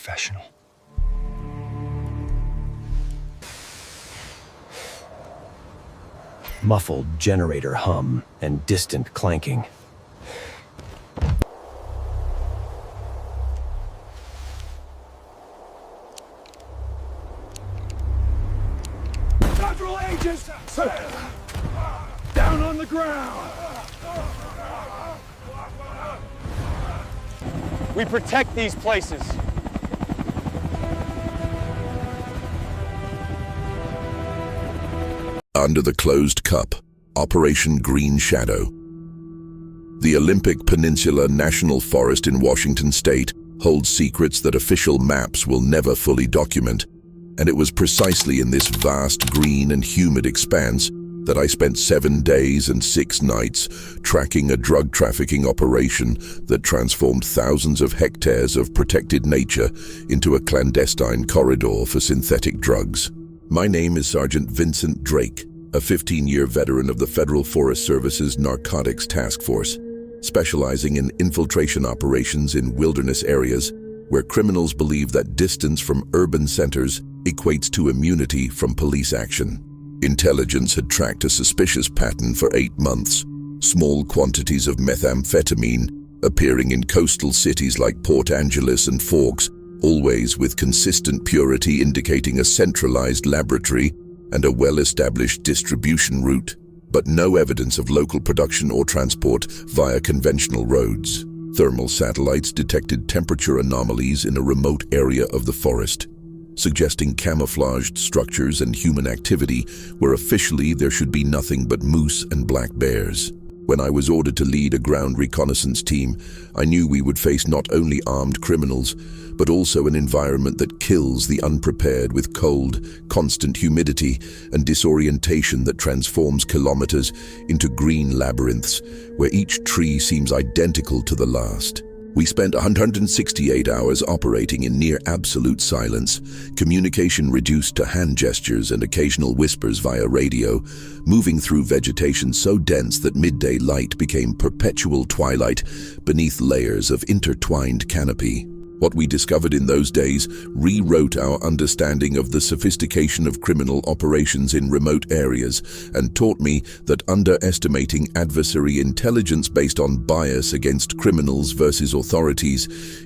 professional. Muffled generator hum and distant clanking. Federal agents! Down on the ground! We protect these places. Under the closed cup, Operation Green Shadow. The Olympic Peninsula National Forest in Washington state holds secrets that official maps will never fully document, and it was precisely in this vast green and humid expanse that I spent 7 days and 6 nights tracking a drug trafficking operation that transformed thousands of hectares of protected nature into a clandestine corridor for synthetic drugs. My name is Sergeant Vincent Drake, a 15-year veteran of the Federal Forest Service's Narcotics Task Force, specializing in infiltration operations in wilderness areas where criminals believe that distance from urban centers equates to immunity from police action. Intelligence had tracked a suspicious pattern for 8 months, small quantities of methamphetamine appearing in coastal cities like Port Angeles and Forks, always with consistent purity indicating a centralized laboratory and a well-established distribution route, but no evidence of local production or transport via conventional roads. Thermal satellites detected temperature anomalies in a remote area of the forest, suggesting camouflaged structures and human activity where officially there should be nothing but moose and black bears. When I was ordered to lead a ground reconnaissance team, I knew we would face not only armed criminals, but also an environment that kills the unprepared with cold, constant humidity, and disorientation that transforms kilometers into green labyrinths, where each tree seems identical to the last. We spent 168 hours operating in near absolute silence, communication reduced to hand gestures and occasional whispers via radio, moving through vegetation so dense that midday light became perpetual twilight beneath layers of intertwined canopy. What we discovered in those days rewrote our understanding of the sophistication of criminal operations in remote areas and taught me that underestimating adversary intelligence based on bias against criminals versus authorities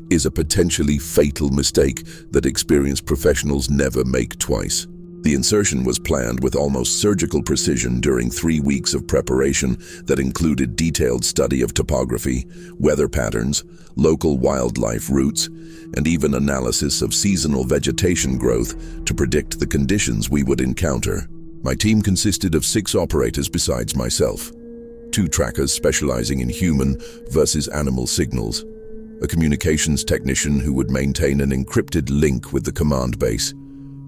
is a potentially fatal mistake that experienced professionals never make twice. The insertion was planned with almost surgical precision during 3 weeks of preparation that included detailed study of topography, weather patterns, local wildlife routes, and even analysis of seasonal vegetation growth to predict the conditions we would encounter. My team consisted of 6 operators besides myself, 2 trackers specializing in human versus animal signals, a communications technician who would maintain an encrypted link with the command base,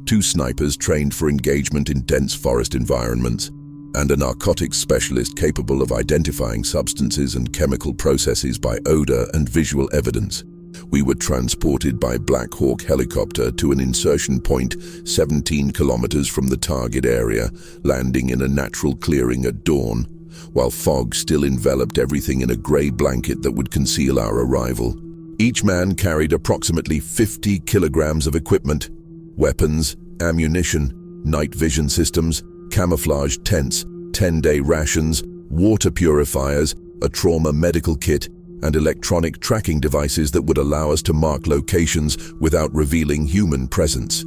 2 snipers trained for engagement in dense forest environments, and a narcotics specialist capable of identifying substances and chemical processes by odor and visual evidence. We were transported by Black Hawk helicopter to an insertion point 17 kilometers from the target area, landing in a natural clearing at dawn, while fog still enveloped everything in a gray blanket that would conceal our arrival. Each man carried approximately 50 kilograms of equipment: weapons, ammunition, night vision systems, camouflage tents, 10-day rations, water purifiers, a trauma medical kit, and electronic tracking devices that would allow us to mark locations without revealing human presence.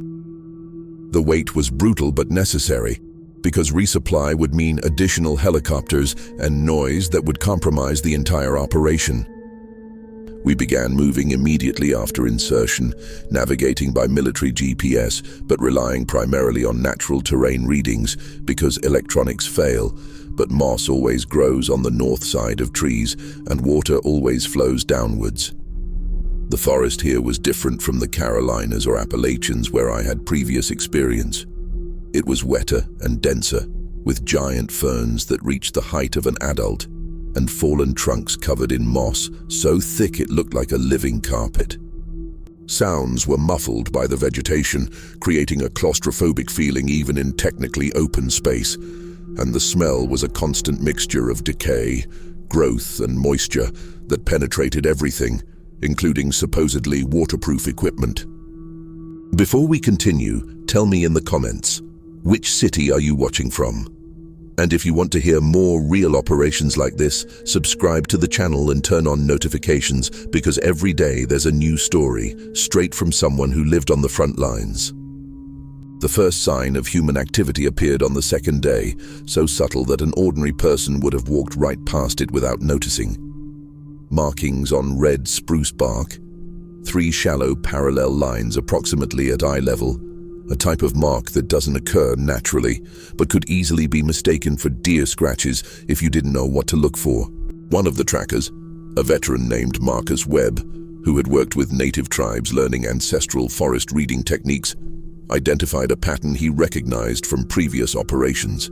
The wait was brutal but necessary, because resupply would mean additional helicopters and noise that would compromise the entire operation. We began moving immediately after insertion, navigating by military GPS, but relying primarily on natural terrain readings because electronics fail, but moss always grows on the north side of trees and water always flows downwards. The forest here was different from the Carolinas or Appalachians where I had previous experience. It was wetter and denser, with giant ferns that reached the height of an adult, and fallen trunks covered in moss so thick it looked like a living carpet. Sounds were muffled by the vegetation, creating a claustrophobic feeling even in technically open space, and the smell was a constant mixture of decay, growth, and moisture that penetrated everything, including supposedly waterproof equipment. Before we continue, tell me in the comments, which city are you watching from? And if you want to hear more real operations like this, subscribe to the channel and turn on notifications, because every day there's a new story, straight from someone who lived on the front lines. The first sign of human activity appeared on the second day, so subtle that an ordinary person would have walked right past it without noticing. Markings on red spruce bark, 3 shallow parallel lines approximately at eye level, a type of mark that doesn't occur naturally, but could easily be mistaken for deer scratches if you didn't know what to look for. One of the trackers, a veteran named Marcus Webb, who had worked with native tribes learning ancestral forest reading techniques, identified a pattern he recognized from previous operations.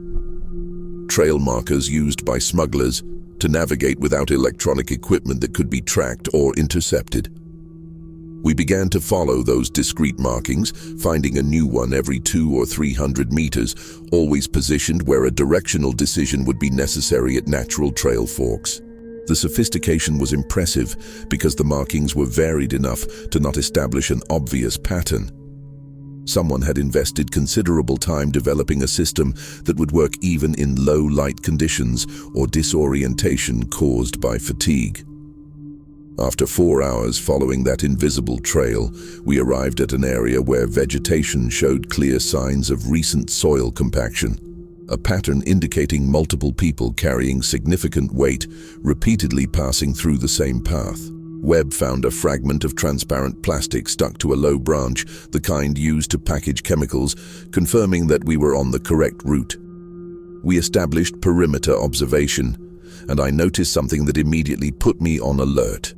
Trail markers used by smugglers to navigate without electronic equipment that could be tracked or intercepted. We began to follow those discrete markings, finding a new one every 200 or 300 meters, always positioned where a directional decision would be necessary at natural trail forks. The sophistication was impressive because the markings were varied enough to not establish an obvious pattern. Someone had invested considerable time developing a system that would work even in low light conditions or disorientation caused by fatigue. After 4 hours following that invisible trail, we arrived at an area where vegetation showed clear signs of recent soil compaction, a pattern indicating multiple people carrying significant weight repeatedly passing through the same path. Webb found a fragment of transparent plastic stuck to a low branch, the kind used to package chemicals, confirming that we were on the correct route. We established perimeter observation, and I noticed something that immediately put me on alert.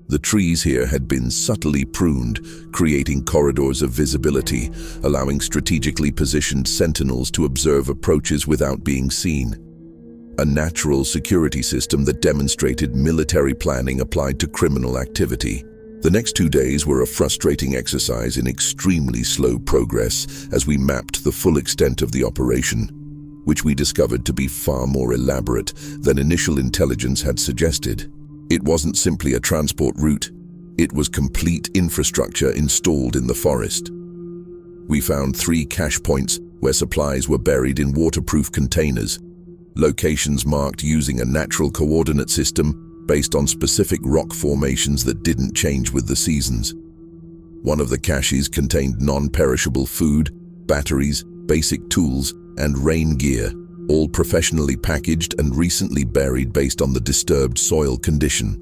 The trees here had been subtly pruned, creating corridors of visibility, allowing strategically positioned sentinels to observe approaches without being seen. A natural security system that demonstrated military planning applied to criminal activity. The next 2 days were a frustrating exercise in extremely slow progress as we mapped the full extent of the operation, which we discovered to be far more elaborate than initial intelligence had suggested. It wasn't simply a transport route, it was complete infrastructure installed in the forest. We found 3 cache points where supplies were buried in waterproof containers, locations marked using a natural coordinate system based on specific rock formations that didn't change with the seasons. One of the caches contained non-perishable food, batteries, basic tools, and rain gear, all professionally packaged and recently buried based on the disturbed soil condition.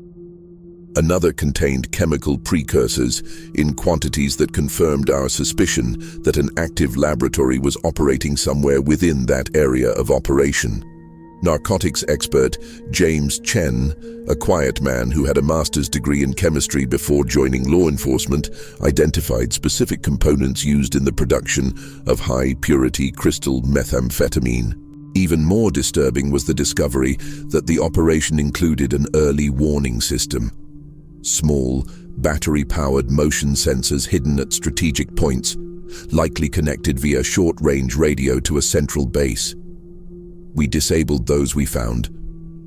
Another contained chemical precursors in quantities that confirmed our suspicion that an active laboratory was operating somewhere within that area of operation. Narcotics expert James Chen, a quiet man who had a master's degree in chemistry before joining law enforcement, identified specific components used in the production of high-purity crystal methamphetamine. Even more disturbing was the discovery that the operation included an early warning system. Small, battery-powered motion sensors hidden at strategic points, likely connected via short-range radio to a central base. We disabled those we found,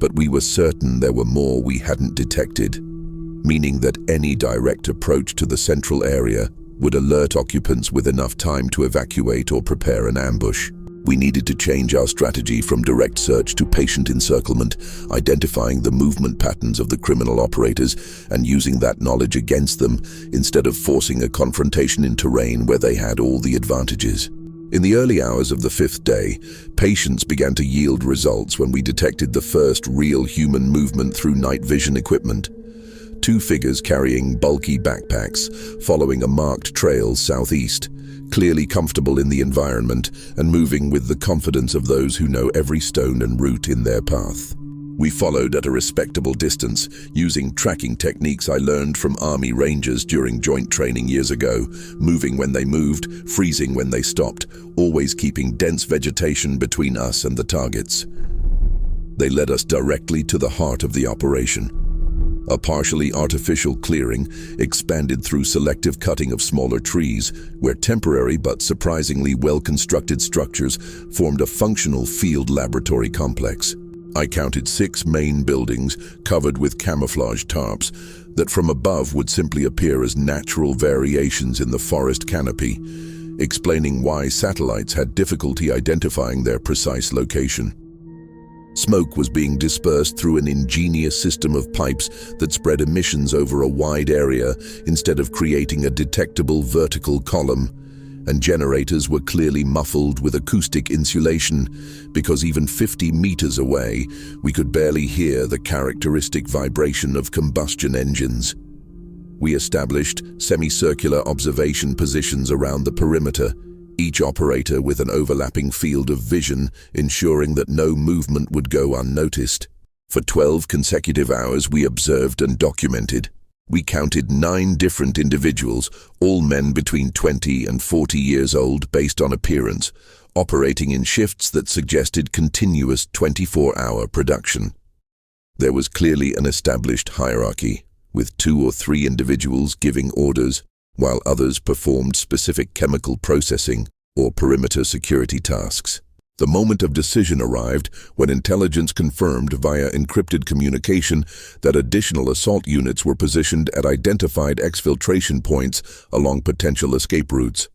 but we were certain there were more we hadn't detected, meaning that any direct approach to the central area would alert occupants with enough time to evacuate or prepare an ambush. We needed to change our strategy from direct search to patient encirclement, identifying the movement patterns of the criminal operators and using that knowledge against them instead of forcing a confrontation in terrain where they had all the advantages. In the early hours of the 5th day, patience began to yield results when we detected the first real human movement through night vision equipment. 2 figures carrying bulky backpacks, following a marked trail southeast, clearly comfortable in the environment and moving with the confidence of those who know every stone and route in their path. We followed at a respectable distance, using tracking techniques I learned from Army Rangers during joint training years ago, moving when they moved, freezing when they stopped, always keeping dense vegetation between us and the targets. They led us directly to the heart of the operation. A partially artificial clearing expanded through selective cutting of smaller trees, where temporary but surprisingly well-constructed structures formed a functional field laboratory complex. I counted 6 main buildings covered with camouflage tarps that from above would simply appear as natural variations in the forest canopy, explaining why satellites had difficulty identifying their precise location. Smoke was being dispersed through an ingenious system of pipes that spread emissions over a wide area instead of creating a detectable vertical column, and generators were clearly muffled with acoustic insulation because even 50 meters away, we could barely hear the characteristic vibration of combustion engines. We established semicircular observation positions around the perimeter, each operator with an overlapping field of vision, ensuring that no movement would go unnoticed. For 12 consecutive hours, we observed and documented. We counted 9 different individuals, all men between 20 and 40 years old based on appearance, operating in shifts that suggested continuous 24-hour production. There was clearly an established hierarchy, with 2 or 3 individuals giving orders, while others performed specific chemical processing or perimeter security tasks. The moment of decision arrived when intelligence confirmed via encrypted communication that additional assault units were positioned at identified exfiltration points along potential escape routes.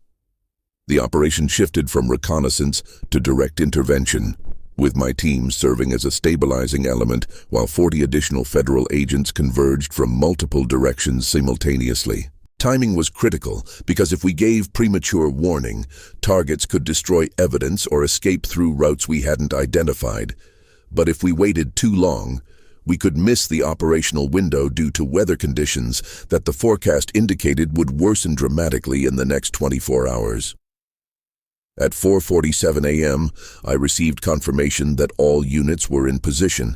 The operation shifted from reconnaissance to direct intervention, with my team serving as a stabilizing element while 40 additional federal agents converged from multiple directions simultaneously. Timing was critical because if we gave premature warning, targets could destroy evidence or escape through routes we hadn't identified. But if we waited too long, we could miss the operational window due to weather conditions that the forecast indicated would worsen dramatically in the next 24 hours. At 4:47 a.m., I received confirmation that all units were in position,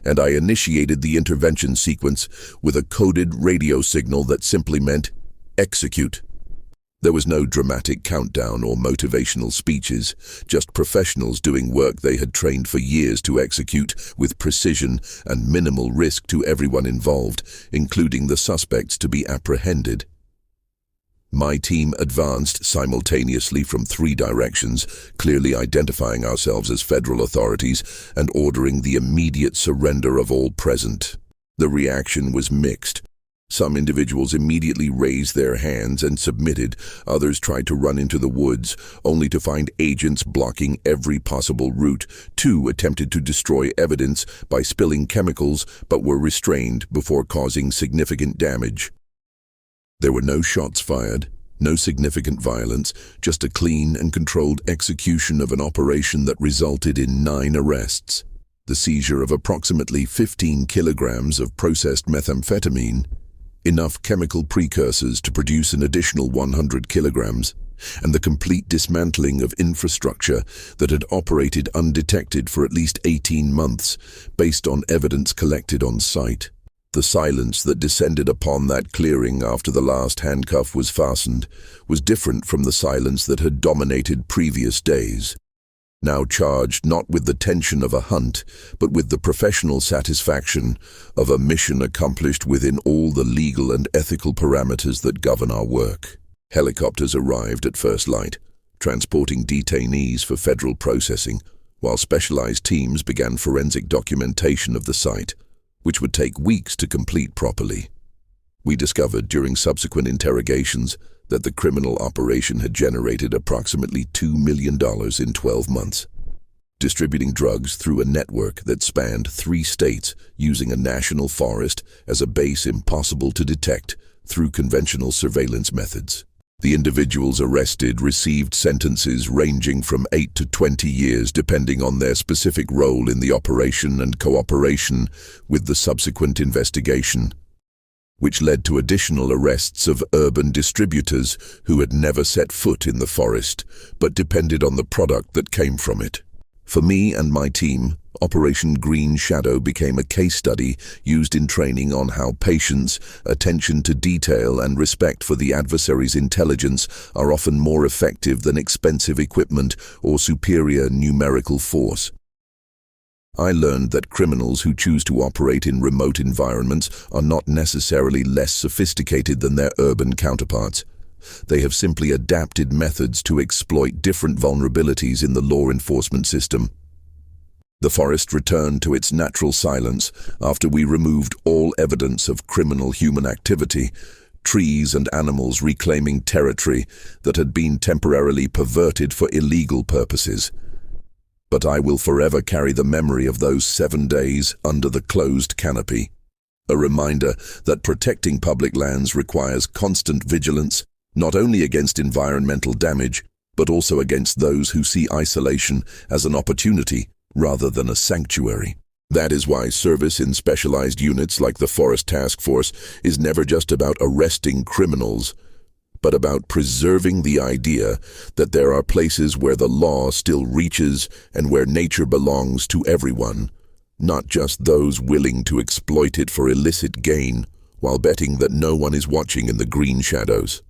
and I initiated the intervention sequence with a coded radio signal that simply meant execute. There was no dramatic countdown or motivational speeches, just professionals doing work they had trained for years to execute with precision and minimal risk to everyone involved, including the suspects to be apprehended. My team advanced simultaneously from 3 directions, clearly identifying ourselves as federal authorities and ordering the immediate surrender of all present. The reaction was mixed. Some individuals immediately raised their hands and submitted. Others tried to run into the woods, only to find agents blocking every possible route. 2 attempted to destroy evidence by spilling chemicals, but were restrained before causing significant damage. There were no shots fired, no significant violence, just a clean and controlled execution of an operation that resulted in 9 arrests, the seizure of approximately 15 kilograms of processed methamphetamine, enough chemical precursors to produce an additional 100 kilograms, and the complete dismantling of infrastructure that had operated undetected for at least 18 months, based on evidence collected on site. The silence that descended upon that clearing after the last handcuff was fastened was different from the silence that had dominated previous days, now charged not with the tension of a hunt, but with the professional satisfaction of a mission accomplished within all the legal and ethical parameters that govern our work. Helicopters arrived at first light, transporting detainees for federal processing, while specialized teams began forensic documentation of the site, which would take weeks to complete properly. We discovered during subsequent interrogations that the criminal operation had generated approximately $2 million in 12 months, distributing drugs through a network that spanned 3 states using a national forest as a base impossible to detect through conventional surveillance methods. The individuals arrested received sentences ranging from 8 to 20 years depending on their specific role in the operation and cooperation with the subsequent investigation, which led to additional arrests of urban distributors who had never set foot in the forest but depended on the product that came from it. For me and my team, Operation Green Shadow became a case study used in training on how patience, attention to detail, and respect for the adversary's intelligence are often more effective than expensive equipment or superior numerical force. I learned that criminals who choose to operate in remote environments are not necessarily less sophisticated than their urban counterparts. They have simply adapted methods to exploit different vulnerabilities in the law enforcement system. The forest returned to its natural silence after we removed all evidence of criminal human activity, trees and animals reclaiming territory that had been temporarily perverted for illegal purposes. But I will forever carry the memory of those 7 days under the closed canopy, a reminder that protecting public lands requires constant vigilance, not only against environmental damage, but also against those who see isolation as an opportunity rather than a sanctuary. That is why service in specialized units like the Forest Task Force is never just about arresting criminals, but about preserving the idea that there are places where the law still reaches and where nature belongs to everyone, not just those willing to exploit it for illicit gain, while betting that no one is watching in the green shadows.